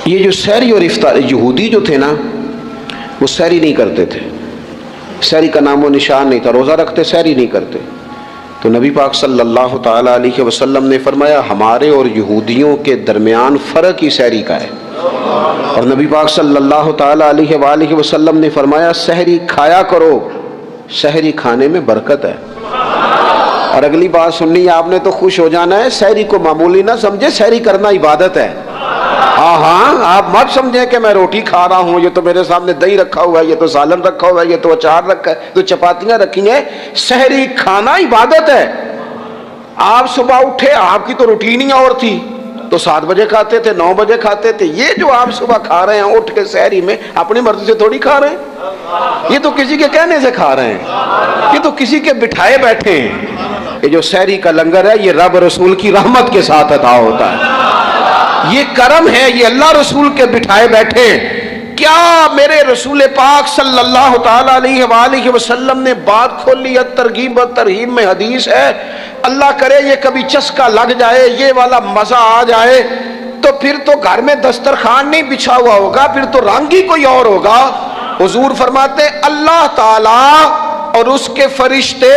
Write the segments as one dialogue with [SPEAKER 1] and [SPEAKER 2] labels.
[SPEAKER 1] یہ جو سحری اور افطار، یہودی جو تھے نا وہ سحری نہیں کرتے تھے، سحری کا نام و نشان نہیں تھا، روزہ رکھتے سحری نہیں کرتے. تو نبی پاک صلی اللہ تعالیٰ علیہ وسلم نے فرمایا ہمارے اور یہودیوں کے درمیان فرق ہی سحری کا ہے. اور نبی پاک صلی اللہ تعالیٰ علیہ وآلہ وسلم نے فرمایا سحری کھایا کرو، سحری کھانے میں برکت ہے. اور اگلی بات سننی آپ نے تو خوش ہو جانا ہے، سحری کو معمولی نہ سمجھے، سحری کرنا عبادت ہے. ہاں آپ مت سمجھیں کہ میں روٹی کھا رہا ہوں، یہ تو میرے سامنے دہی رکھا ہوا ہے، یہ تو سالن رکھا ہوا ہے، یہ تو اچار رکھا ہے، تو چپاتیاں رکھی ہیں. سحری کھانا عبادت ہے. آپ صبح اٹھے، آپ کی تو روٹین ہی اور تھی، تو 7 بجے کھاتے تھے، 9 بجے کھاتے تھے. یہ جو آپ صبح کھا رہے ہیں اٹھ کے سحری میں، اپنی مرضی سے تھوڑی کھا رہے ہیں، یہ تو کسی کے کہنے سے کھا رہے ہیں، یہ تو کسی کے بٹھائے بیٹھے ہیں. یہ جو سحری کا لنگر ہے یہ رب رسول کی رحمت کے ساتھ عطا ہوتا ہے، یہ کرم ہے، یہ اللہ رسول کے بٹھائے بیٹھے. کیا میرے رسول پاک صلی اللہ تعالیٰ علیہ وآلہ وسلم نے بات کھولی ہے، ترغیب و ترہیب میں حدیث ہے. اللہ کرے یہ کبھی چسکا لگ جائے، یہ والا مزہ آ جائے، تو پھر تو گھر میں دسترخوان نہیں بچھا ہوا ہوگا، پھر تو رنگ ہی کوئی اور ہوگا. حضور فرماتے اللہ تعالیٰ اور اس کے فرشتے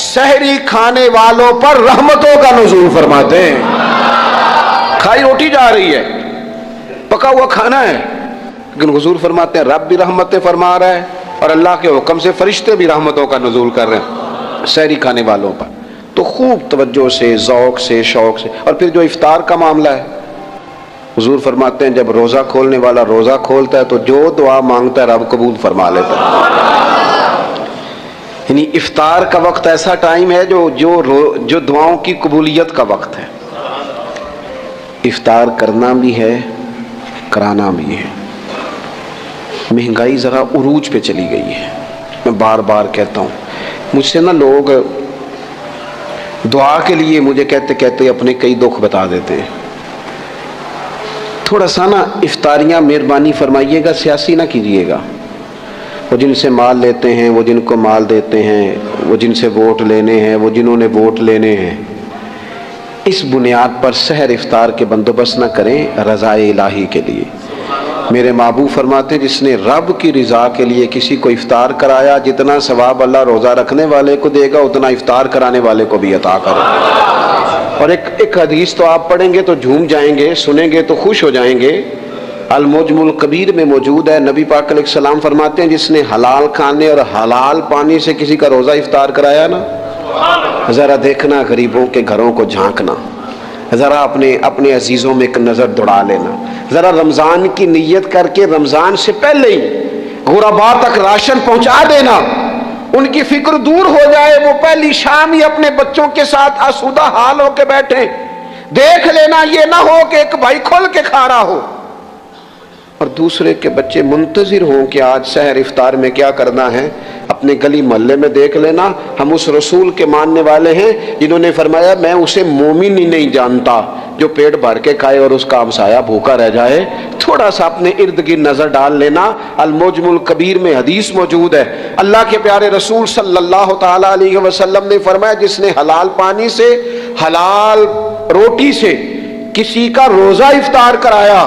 [SPEAKER 1] سحری کھانے والوں پر رحمتوں کا نزول فرماتے ہیں. کھائی روٹی جا رہی ہے، پکا ہوا کھانا ہے، لیکن حضور فرماتے ہیں رب بھی رحمتیں فرما رہا ہے اور اللہ کے حکم سے فرشتے بھی رحمتوں کا نزول کر رہے ہیں سحری کھانے والوں پر. تو خوب توجہ سے، ذوق سے، شوق سے. اور پھر جو افطار کا معاملہ ہے، حضور فرماتے ہیں جب روزہ کھولنے والا روزہ کھولتا ہے تو جو دعا مانگتا ہے رب قبول فرما لیتا ہے. یعنی افطار کا وقت ایسا ٹائم ہے جو دعاؤں کی قبولیت کا وقت ہے. افطار کرنا بھی ہے، کرانا بھی ہے. مہنگائی ذرا عروج پہ چلی گئی ہے، میں بار بار کہتا ہوں. مجھ سے نا لوگ دعا کے لیے مجھے کہتے کہتے اپنے کئی دکھ بتا دیتے ہیں. تھوڑا سا نا افطاریاں مہربانی فرمائیے گا، سیاسی نہ کیجیے گا. وہ جن سے مال لیتے ہیں، وہ جن کو مال دیتے ہیں، وہ جن سے ووٹ لینے ہیں، وہ جنہوں نے ووٹ لینے ہیں، اس بنیاد پر سحر افطار کے بندوبست نہ کریں رضا الہی کے لیے. میرے محبوب فرماتے ہیں جس نے رب کی رضا کے لیے کسی کو افطار کرایا، جتنا ثواب اللہ روزہ رکھنے والے کو دے گا اتنا افطار کرانے والے کو بھی عطا کرے. اور ایک حدیث تو آپ پڑھیں گے تو جھوم جائیں گے، سنیں گے تو خوش ہو جائیں گے. المعجم الکبیر میں موجود ہے. نبی پاک علیہ السلام فرماتے ہیں جس نے حلال کھانے اور حلال پانی سے کسی کا روزہ افطار کرایا نا، ذرا دیکھنا غریبوں کے گھروں کو جھانکنا، ذرا اپنے عزیزوں میں ایک نظر دوڑا لینا، ذرا رمضان کی نیت کر کے رمضان سے پہلے ہی غرباء تک راشن پہنچا دینا، ان کی فکر دور ہو جائے. وہ پہلی شام ہی اپنے بچوں کے ساتھ آسودہ حال ہو کے بیٹھیں. دیکھ لینا یہ نہ ہو کہ ایک بھائی کھل کے کھا رہا ہو اور دوسرے کے بچے منتظر ہوں کہ آج سحر افطار میں کیا کرنا ہے. اپنے گلی محلے میں دیکھ لینا. ہم اس رسول کے ماننے والے ہیں جنہوں نے فرمایا میں اسے مومن ہی نہیں جانتا جو پیٹ بھر کے کھائے اور اس کا ہمسایہ بھوکا رہ جائے. تھوڑا سا اپنے ارد گرد نظر ڈال لینا. المعجم الکبیر میں حدیث موجود ہے. اللہ کے پیارے رسول صلی اللہ تعالی علیہ وسلم نے فرمایا جس نے حلال پانی سے، حلال روٹی سے کسی کا روزہ افطار کرایا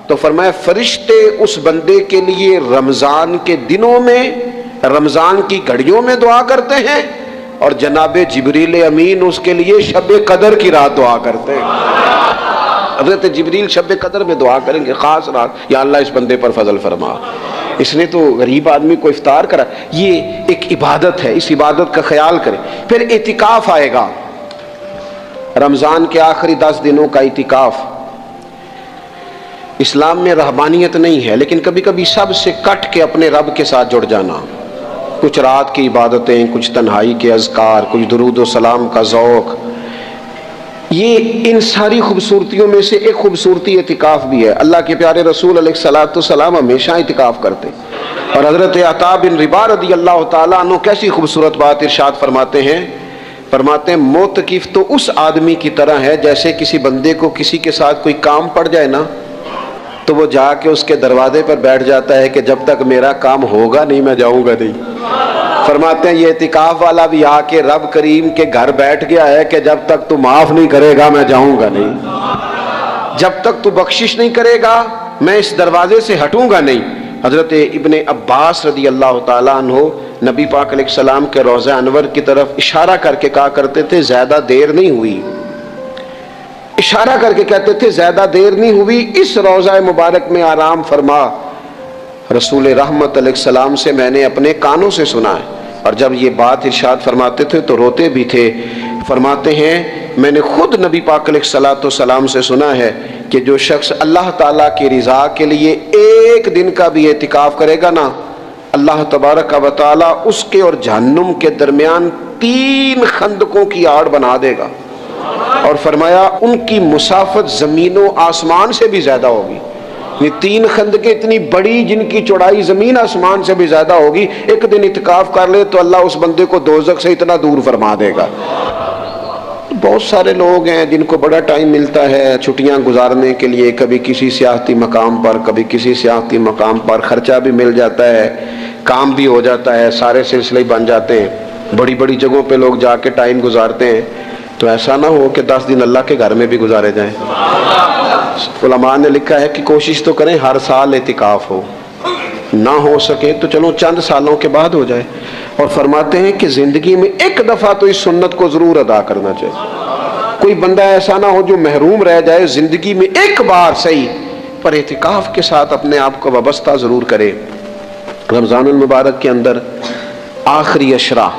[SPEAKER 1] تو فرمایا فرشتے اس بندے کے لیے رمضان کے دنوں میں، رمضان کی گھڑیوں میں دعا کرتے ہیں، اور جناب جبریل امین اس کے لیے شب قدر کی رات دعا کرتے ہیں. حضرت جبریل شب قدر میں دعا کریں گے خاص رات، یا اللہ اس بندے پر فضل فرما، اس نے تو غریب آدمی کو افطار کرا. یہ ایک عبادت ہے، اس عبادت کا خیال کریں. پھر اعتکاف آئے گا، رمضان کے آخری 10 دنوں کا اعتکاف. اسلام میں رہبانیت نہیں ہے، لیکن کبھی کبھی سب سے کٹ کے اپنے رب کے ساتھ جڑ جانا. کچھ رات کی عبادتیں، کچھ تنہائی کے اذکار، کچھ درود و سلام کا ذوق. یہ ان ساری خوبصورتیوں میں سے ایک خوبصورتی اعتکاف بھی ہے. اللہ کے پیارے رسول علیہ الصلوۃ والسلام ہمیشہ اعتکاف کرتے. اور حضرت عطا بن رباح رضی اللہ تعالیٰ عنہ کیسی خوبصورت بات ارشاد فرماتے ہیں معتکف تو اس آدمی کی طرح ہے جیسے کسی بندے کو کسی کے ساتھ کوئی کام پڑ جائے نا تو وہ جا کے اس کے دروازے پر بیٹھ جاتا ہے کہ جب تک میرا کام ہوگا نہیں میں جاؤں گا نہیں. فرماتے ہیں یہ اعتکاف والا بھی آ کے رب کریم کے گھر بیٹھ گیا ہے کہ جب تک تو معاف نہیں کرے گا میں جاؤں گا نہیں. جب تک تو بخشش نہیں کرے گا میں اس دروازے سے ہٹوں گا نہیں۔ حضرت ابن عباس رضی اللہ تعالیٰ عنہ نبی پاک علیہ السلام کے روضہ انور کی طرف اشارہ کر کے کہا کرتے تھے زیادہ دیر نہیں ہوئی، اشارہ کر کے کہتے تھے زیادہ دیر نہیں ہوئی، اس روضہ مبارک میں آرام فرما۔ رسول رحمت علیہ السلام سے میں نے اپنے کانوں سے سنا ہے، اور جب یہ بات ارشاد فرماتے تھے تو روتے بھی تھے۔ فرماتے ہیں میں نے خود نبی پاک علیہ السلام سے سنا ہے کہ جو شخص اللہ تعالیٰ کی رضا کے لیے ایک دن کا بھی اعتکاف کرے گا نا، اللہ تبارک و تعالیٰ اس کے اور جہنم کے درمیان 3 خندقوں کی آڑ بنا دے گا، اور فرمایا ان کی مسافت زمین و آسمان سے بھی زیادہ ہوگی۔ یہ 3 خندقیں اتنی بڑی جن کی چوڑائی زمین آسمان سے بھی زیادہ ہوگی، ایک دن اعتکاف کر لے تو اللہ اس بندے کو دوزخ سے اتنا دور فرما دے گا۔ بہت سارے لوگ ہیں جن کو بڑا ٹائم ملتا ہے چھٹیاں گزارنے کے لیے، کبھی کسی سیاحتی مقام پر، کبھی کسی سیاحتی مقام پر، خرچہ بھی مل جاتا ہے، کام بھی ہو جاتا ہے، سارے سلسلے بن جاتے ہیں، بڑی بڑی جگہوں پہ لوگ جا کے ٹائم گزارتے ہیں۔ تو ایسا نہ ہو کہ 10 دن اللہ کے گھر میں بھی گزارے جائیں۔ علماء نے لکھا ہے کہ کوشش تو کریں ہر سال اعتکاف ہو، نہ ہو سکے تو چلو چند سالوں کے بعد ہو جائے، اور فرماتے ہیں کہ زندگی میں ایک دفعہ تو اس سنت کو ضرور ادا کرنا چاہیے۔ کوئی بندہ ایسا نہ ہو جو محروم رہ جائے، زندگی میں ایک بار صحیح پر اعتکاف کے ساتھ اپنے آپ کو وابستہ ضرور کرے۔ رمضان المبارک کے اندر آخری عشرہ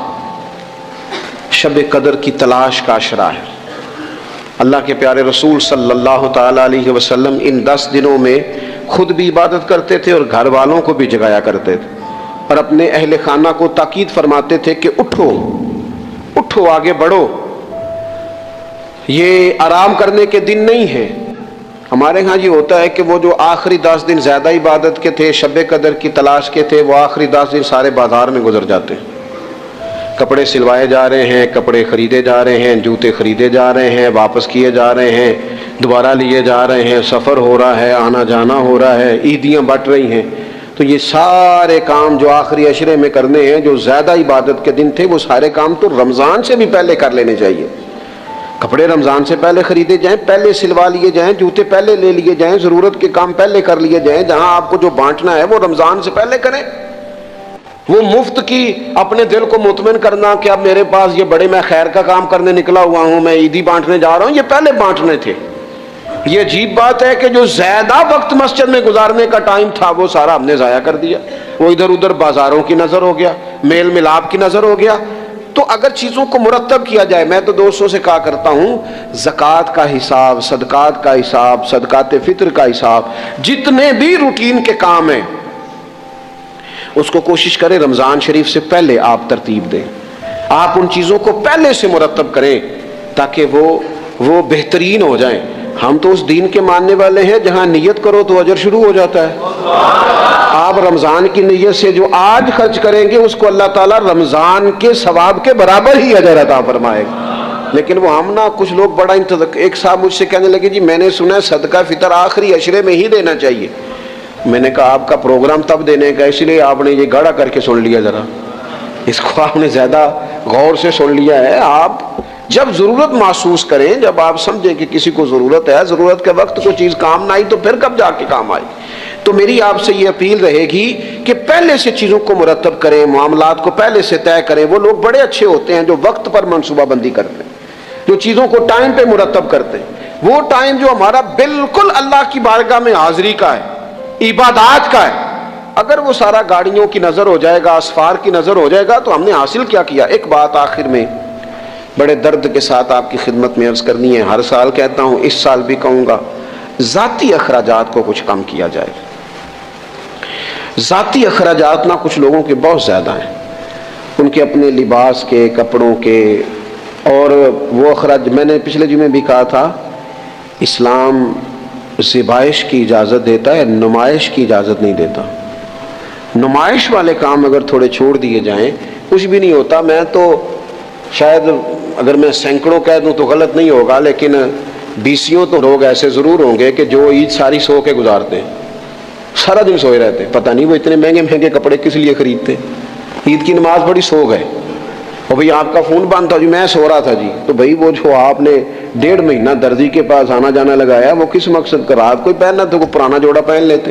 [SPEAKER 1] شب قدر کی تلاش کا عشرہ ہے۔ اللہ کے پیارے رسول صلی اللہ تعالیٰ علیہ وسلم ان 10 دنوں میں خود بھی عبادت کرتے تھے اور گھر والوں کو بھی جگایا کرتے تھے، اور اپنے اہل خانہ کو تاکید فرماتے تھے کہ اٹھو اٹھو، آگے بڑھو، یہ آرام کرنے کے دن نہیں ہیں۔ ہمارے ہاں یہ ہوتا ہے کہ وہ جو آخری 10 دن زیادہ عبادت کے تھے، شب قدر کی تلاش کے تھے، وہ آخری 10 دن سارے بازار میں گزر جاتے ہیں، کپڑے سلوائے جا رہے ہیں، کپڑے خریدے جا رہے ہیں، جوتے خریدے جا رہے ہیں، واپس کیے جا رہے ہیں، دوبارہ لیے جا رہے ہیں، سفر ہو رہا ہے، آنا جانا ہو رہا ہے، عیدیاں بٹ رہی ہیں۔ تو یہ سارے کام جو آخری عشرے میں کرنے ہیں، جو زیادہ عبادت کے دن تھے، وہ سارے کام تو رمضان سے بھی پہلے کر لینے چاہیے۔ کپڑے رمضان سے پہلے خریدے جائیں، پہلے سلوا لیے جائیں، جوتے پہلے لے لیے جائیں، ضرورت کے کام پہلے کر لیے جائیں، جہاں آپ کو جو بانٹنا ہے وہ رمضان سے پہلے کریں۔ وہ مفت کی اپنے دل کو مطمئن کرنا کہ اب میرے پاس یہ بڑے میں خیر کا کام کرنے نکلا ہوا ہوں، میں عیدی بانٹنے جا رہا ہوں، یہ پہلے بانٹنے تھے۔ یہ عجیب بات ہے کہ جو زیادہ وقت مسجد میں گزارنے کا ٹائم تھا وہ سارا ہم نے ضائع کر دیا، وہ ادھر ادھر بازاروں کی نظر ہو گیا، میل ملاپ کی نظر ہو گیا۔ تو اگر چیزوں کو مرتب کیا جائے، میں تو دوستوں سے کہا کرتا ہوں زکوٰۃ کا حساب، صدقات کا حساب، صدقات فطر کا حساب، جتنے بھی روٹین کے کام ہیں اس کو کوشش کریں رمضان شریف سے پہلے آپ ترتیب دیں، آپ ان چیزوں کو پہلے سے مرتب کریں تاکہ وہ بہترین ہو جائیں۔ ہم تو اس دین کے ماننے والے ہیں جہاں نیت کرو تو اجر شروع ہو جاتا ہے۔ آپ رمضان کی نیت سے جو آج خرچ کریں گے اس کو اللہ تعالیٰ رمضان کے ثواب کے برابر ہی اجر عطا فرمائے گا۔ لیکن وہ ہم نا کچھ لوگ بڑا ایک صاحب مجھ سے کہنے لگے جی میں نے سنا ہے صدقہ فطر آخری عشرے میں ہی دینا چاہیے۔ میں نے کہا آپ کا پروگرام تب دینے کا، اس لیے آپ نے یہ گاڑا کر کے سن لیا، ذرا اس کو آپ نے زیادہ غور سے سن لیا ہے۔ آپ جب ضرورت محسوس کریں، جب آپ سمجھیں کہ کسی کو ضرورت ہے، ضرورت کے وقت کوئی چیز کام نہ آئی تو پھر کب جا کے کام آئی۔ تو میری آپ سے یہ اپیل رہے گی کہ پہلے سے چیزوں کو مرتب کریں، معاملات کو پہلے سے طے کریں۔ وہ لوگ بڑے اچھے ہوتے ہیں جو وقت پر منصوبہ بندی کرتے ہیں، جو چیزوں کو ٹائم پہ مرتب کرتے ہیں۔ وہ ٹائم جو ہمارا بالکل اللہ کی بارگاہ میں حاضری کا ہے، عبادات کا ہے، اگر وہ سارا گاڑیوں کی نظر ہو جائے گا، اسفار کی نظر ہو جائے گا تو ہم نے حاصل کیا کیا۔ ایک بات آخر میں بڑے درد کے ساتھ آپ کی خدمت میں عرض کرنی ہے، ہر سال کہتا ہوں، اس سال بھی کہوں گا، ذاتی اخراجات کو کچھ کم کیا جائے۔ ذاتی اخراجات نہ کچھ لوگوں کے بہت زیادہ ہیں، ان کے اپنے لباس کے، کپڑوں کے، اور وہ اخراج میں نے پچھلے جمعے بھی کہا تھا، اسلام ذبائش کی اجازت دیتا ہے، نمائش کی اجازت نہیں دیتا۔ نمائش والے کام اگر تھوڑے چھوڑ دیے جائیں کچھ بھی نہیں ہوتا۔ میں تو شاید اگر میں سینکڑوں کہہ دوں تو غلط نہیں ہوگا، لیکن 20 تو لوگ ایسے ضرور ہوں گے کہ جو عید ساری سو کے گزارتے ہیں، سارا دن سوئے رہتے ہیں، پتہ نہیں وہ اتنے مہنگے مہنگے کپڑے کس لیے خریدتے ہیں۔ عید کی نماز بڑی سوگ ہے، اور بھئی آپ کا فون بند تھا جی، میں سو رہا تھا جی. تو بھئی وہ جو آپ نے 1.5 مہینہ درزی کے پاس آنا جانا لگایا وہ کس مقصد کا؟ رات کوئی پہننا تو کوئی پرانا جوڑا پہن لیتے.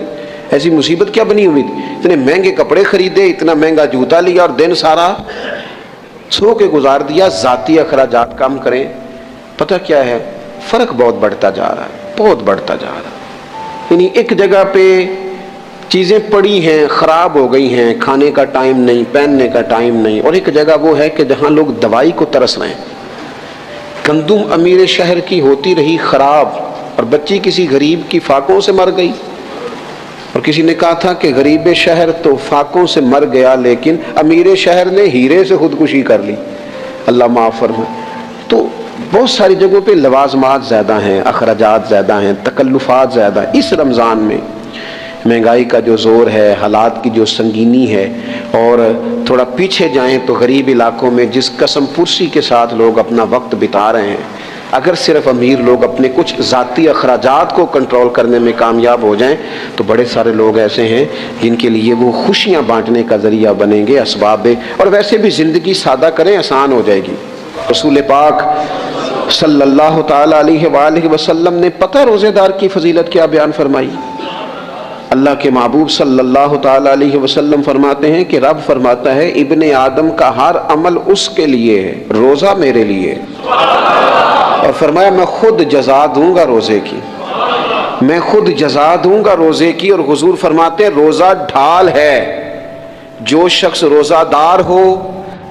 [SPEAKER 1] ایسی مصیبت کیا بنی ہوئی تھی؟ اتنے مہنگے کپڑے خریدے، اتنا مہنگا جوتا لیا اور دن سارا سو کے گزار دیا. ذاتی اخراجات کم کریں. پتہ کیا ہے، فرق بہت بڑھتا جا رہا ہے، بہت بڑھتا جا رہا ہے. یعنی ایک جگہ پہ چیزیں پڑی ہیں، خراب ہو گئی ہیں، کھانے کا ٹائم نہیں، پہننے کا ٹائم نہیں، اور ایک جگہ وہ ہے کہ جہاں لوگ دوائی کو ترس رہے ہیں. گندم امیر شہر کی ہوتی رہی خراب، اور بچی کسی غریب کی فاقوں سے مر گئی. اور کسی نے کہا تھا کہ غریب شہر تو فاقوں سے مر گیا لیکن امیر شہر نے ہیرے سے خودکشی کر لی. اللہ معاف فرمائے. تو بہت ساری جگہوں پہ لوازمات زیادہ ہیں، اخراجات زیادہ ہیں، تکلفات زیادہ ہیں. اس رمضان میں مہنگائی کا جو زور ہے، حالات کی جو سنگینی ہے، اور تھوڑا پیچھے جائیں تو غریب علاقوں میں جس قسم پرسی کے ساتھ لوگ اپنا وقت بتا رہے ہیں، اگر صرف امیر لوگ اپنے کچھ ذاتی اخراجات کو کنٹرول کرنے میں کامیاب ہو جائیں تو بڑے سارے لوگ ایسے ہیں جن کے لیے وہ خوشیاں بانٹنے کا ذریعہ بنیں گے، اسباب. اور ویسے بھی زندگی سادہ کریں، آسان ہو جائے گی. رسول پاک صلی اللہ تعالی علیہ وآلہ وسلم نے پتہ روزے دار کی فضیلت کیا بیان فرمائی؟ اللہ کے محبوب صلی اللہ تعالی علیہ وسلم فرماتے ہیں کہ رب فرماتا ہے ابن آدم کا ہر عمل اس کے لیے ہے، روزہ میرے لیے. اور فرمایا میں خود جزا دوں گا روزے کی، میں خود جزا دوں گا روزے کی. اور حضور فرماتے ہیں روزہ ڈھال ہے، جو شخص روزہ دار ہو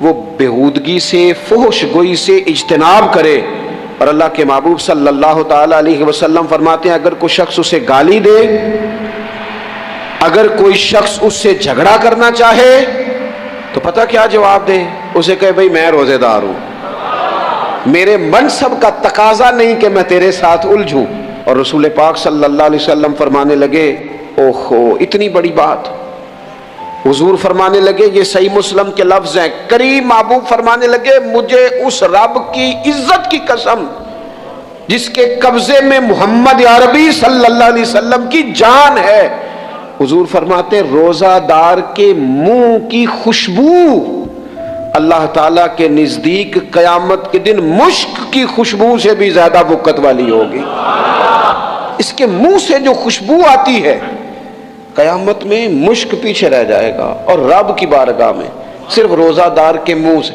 [SPEAKER 1] وہ بےہودگی سے، فحش گوئی سے اجتناب کرے. اور اللہ کے محبوب صلی اللہ تعالی علیہ وسلم فرماتے ہیں اگر کوئی شخص اسے گالی دے، اگر کوئی شخص اس سے جھگڑا کرنا چاہے تو پتہ کیا جواب دے؟ اسے کہے بھئی میں روزے دار ہوں، میرے منصب کا تقاضا نہیں کہ میں تیرے ساتھ الجھوں. اور رسول پاک صلی اللہ علیہ وسلم فرمانے لگے اوہو اتنی بڑی بات. حضور فرمانے لگے، یہ صحیح مسلم کے لفظ ہیں، کریم محبوب فرمانے لگے مجھے اس رب کی عزت کی قسم جس کے قبضے میں محمد عربی صلی اللہ علیہ وسلم کی جان ہے. حضور فرماتے روزہ دار کے منہ کی خوشبو اللہ تعالیٰ کے نزدیک قیامت کے دن مشک کی خوشبو سے بھی زیادہ وقت والی ہوگی. اس کے منہ سے جو خوشبو آتی ہے قیامت میں مشک پیچھے رہ جائے گا. اور رب کی بارگاہ میں صرف روزہ دار کے منہ سے،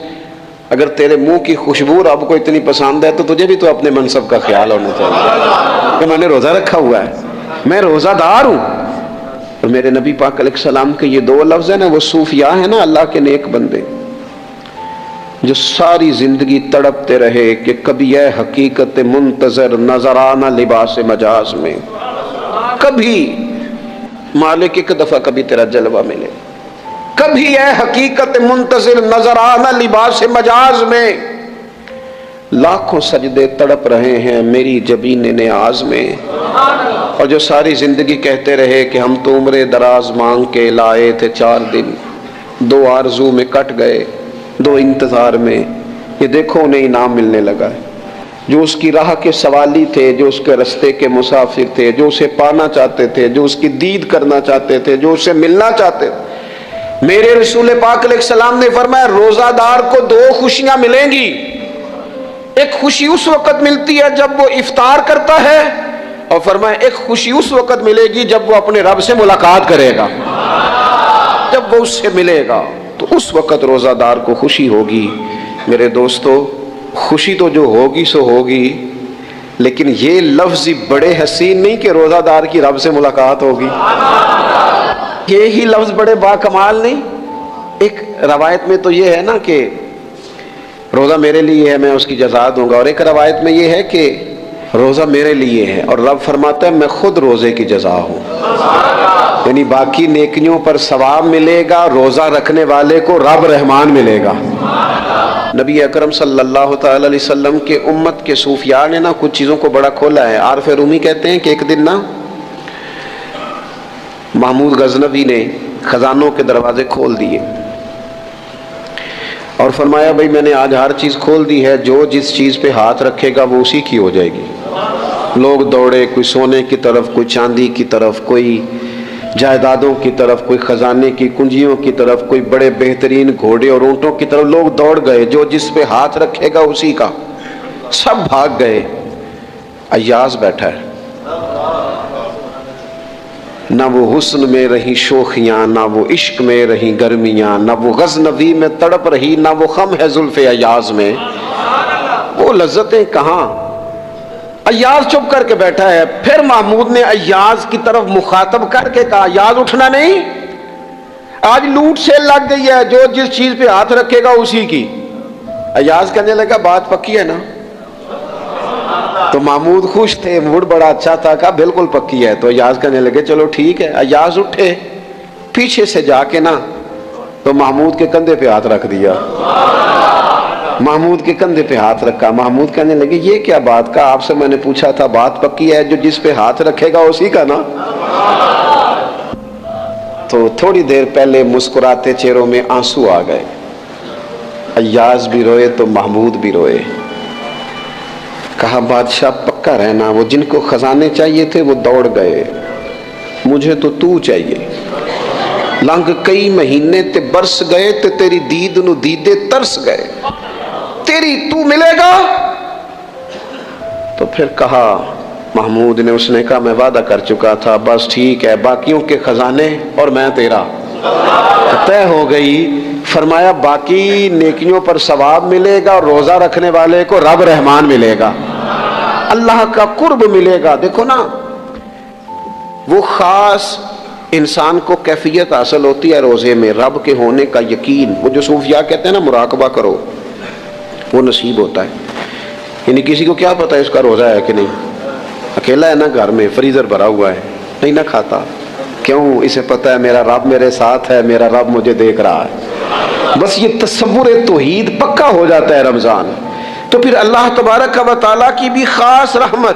[SPEAKER 1] اگر تیرے منہ کی خوشبو رب کو اتنی پسند ہے تو تجھے بھی تو اپنے منصب کا خیال ہونا چاہیے کہ میں نے روزہ رکھا ہوا ہے، میں روزہ دار ہوں. اور میرے نبی پاک علیہ السلام کے یہ 2 لفظ ہیں نا، وہ صوفیاء ہیں نا، اللہ کے نیک بندے جو ساری زندگی تڑپتے رہے کہ کبھی یہ حقیقت منتظر نظر آنا لباس مجاز میں، کبھی مالک ایک دفعہ کبھی تیرا جلوہ ملے، کبھی یہ حقیقت منتظر نظر آنا لباس مجاز میں. لاکھوں سجدے تڑپ رہے ہیں میری جبین نیاز میں. اور جو ساری زندگی کہتے رہے کہ ہم تو عمر دراز مانگ کے لائے تھے 4 دن، 2 آرزو میں کٹ گئے، 2 انتظار میں، یہ دیکھو انہیں انعام ملنے لگا ہے. جو اس کی راہ کے سوالی تھے، جو اس کے رستے کے مسافر تھے، جو اسے پانا چاہتے تھے، جو اس کی دید کرنا چاہتے تھے، جو اسے ملنا چاہتے تھے، میرے رسول پاک علیہ السلام نے فرمایا روزہ دار کو 2 خوشیاں ملیں گی. ایک خوشی اس وقت ملتی ہے جب وہ افطار کرتا ہے، اور فرمایا ایک خوشی اس وقت ملے گی جب وہ اپنے رب سے ملاقات کرے گا. جب وہ اس سے ملے گا تو اس وقت روزہ دار کو خوشی ہوگی. میرے دوستو خوشی تو جو ہوگی سو ہوگی، لیکن یہ لفظ بڑے حسین نہیں کہ روزہ دار کی رب سے ملاقات ہوگی. یہی لفظ بڑے باکمال نہیں. ایک روایت میں تو یہ ہے نا کہ روزہ میرے لیے ہے میں اس کی جزا دوں گا، اور ایک روایت میں یہ ہے کہ روزہ میرے لیے ہے اور رب فرماتا ہے میں خود روزے کی جزا ہوں. یعنی باقی نیکیوں پر ثواب ملے گا، روزہ رکھنے والے کو رب رحمان ملے گا. نبی اکرم صلی اللہ تعالی علیہ وسلم کے امت کے صوفیاء نے نا کچھ چیزوں کو بڑا کھولا ہے. عارف رومی کہتے ہیں کہ ایک دن نا محمود غزنوی نے خزانوں کے دروازے کھول دیے اور فرمایا بھائی میں نے آج ہر چیز کھول دی ہے، جو جس چیز پہ ہاتھ رکھے گا وہ اسی کی ہو جائے گی. لوگ دوڑے، کوئی سونے کی طرف، کوئی چاندی کی طرف، کوئی جائیدادوں کی طرف، کوئی خزانے کی کنجیوں کی طرف، کوئی بڑے بہترین گھوڑے اور اونٹوں کی طرف لوگ دوڑ گئے، جو جس پہ ہاتھ رکھے گا اسی کا، سب بھاگ گئے، ایاز بیٹھا ہے، نہ وہ حسن میں رہی شوخیاں، نہ وہ عشق میں رہی گرمیاں، نہ وہ غزنوی میں تڑپ رہی، نہ وہ خم ہے زلف ایاز میں، وہ لذتیں کہاں۔ ایاز چپ کر کے بیٹھا ہے۔ پھر محمود نے ایاز کی طرف مخاطب کر کے کہا، ایاز اٹھنا نہیں، آج لوٹ سے لگ گئی ہے، جو جس چیز پہ ہاتھ رکھے گا اسی کی۔ ایاز کہنے لگا بات پکی ہے نا؟ تو محمود خوش تھے، موڈ بڑا اچھا تھا، کہا بالکل پکی ہے۔ تو ایاز کہنے لگے چلو ٹھیک ہے۔ ایاز اٹھے، پیچھے سے جا کے نا تو محمود کے کندھے پہ ہاتھ رکھ دیا، محمود کے کندھے پہ ہاتھ رکھا۔ محمود کہنے لگے یہ کیا بات کا، آپ سے میں نے پوچھا تھا بات پکی ہے، جو جس پہ ہاتھ رکھے گا اسی کا نا۔ تو تھوڑی دیر پہلے مسکراتے چہروں میں آنسو آ گئے، ایاز بھی روئے تو محمود بھی روئے۔ کہا بادشاہ پکا رہنا، وہ جن کو خزانے چاہیے تھے وہ دوڑ گئے، مجھے تو چاہیے۔ لنگ کئی مہینے تے برس گئے تے تیری دید نو دیدے ترس گئے، تیری تو ملے گا۔ تو پھر کہا محمود نے، اس نے کہا میں وعدہ کر چکا تھا، بس ٹھیک ہے، باقیوں کے خزانے اور میں تیرا، طے ہو گئی۔ فرمایا باقی نیکیوں پر ثواب ملے گا، اور روزہ رکھنے والے کو رب رحمان ملے گا، اللہ کا قرب ملے گا۔ دیکھو نا، وہ خاص انسان کو کیفیت حاصل ہوتی ہے روزے میں، رب کے ہونے کا یقین۔ وہ جو صوفیاء کہتے ہیں نا مراقبہ کرو، وہ نصیب ہوتا ہے۔ یعنی کسی کو کیا پتا ہے اس کا روزہ ہے کہ نہیں، اکیلا ہے نا گھر میں، فریزر بھرا ہوا ہے، نہیں نہ کھاتا، کیوں؟ اسے پتا ہے میرا رب میرے ساتھ ہے، میرا رب مجھے دیکھ رہا ہے۔ بس یہ تصور توحید پکا ہو جاتا ہے رمضان، تو پھر اللہ تبارک و تعالیٰ کی بھی خاص رحمت